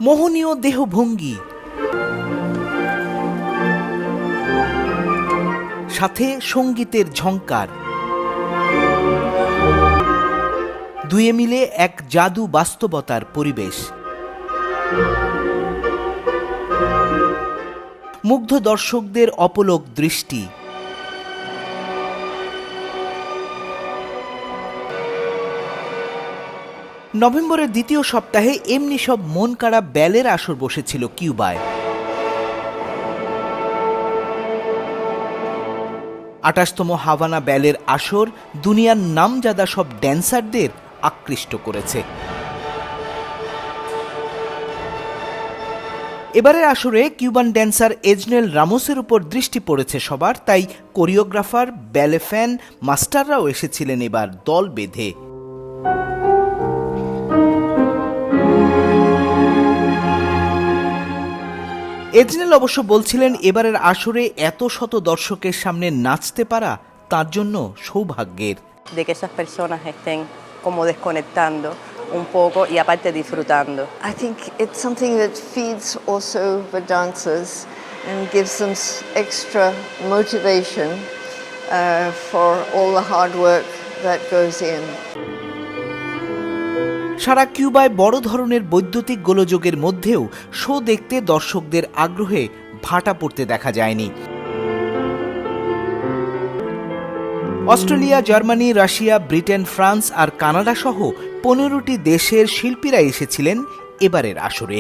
মোহনীয় দেহভঙ্গি, সাথে সঙ্গীতের ঝংকার, দুয়ে মিলে এক জাদু বাস্তবতার পরিবেশ। মুগ্ধ দর্শকদের অপলক দৃষ্টি। নভেম্বরের দ্বিতীয় সপ্তাহে এমনি সব মন কাড়া ব্যালের আসর বসেছিল কিউবায়। ২৮তম হাভানা ব্যালের আসর দুনিয়ার নামজাদা সব ড্যান্সারদের আকৃষ্ট করেছে। এবারের আসরে কিউবান ড্যান্সার এজনেল রামোসের উপর দৃষ্টি পড়েছে সবার, তাই কোরিওগ্রাফার, ব্যালে ফ্যান, মাস্টাররাও এসেছিলেন এবার দল বেঁধে। এজনেল অবশ্য বলছিলেন এবারের আসরে এত শত দর্শকের সামনে নাচতে পারা তার জন্য সৌভাগ্যের। De que esas personas estén como desconectando un poco y aparte disfrutando. I think it's something that feeds also the dancers and gives them extra motivation for all the hard work that goes in. সারা কিউবায় বড় ধরনের বৈদ্যুতিক গোলযোগের মধ্যেও show দেখতে দর্শকদের আগ্রহে ভাটা পড়তে দেখা যায়নি। Australia, Germany, Russia, Britain, France আর কানাডা সহ ১৫টি দেশের শিল্পীরা এসেছিলেন এবারের আসরে।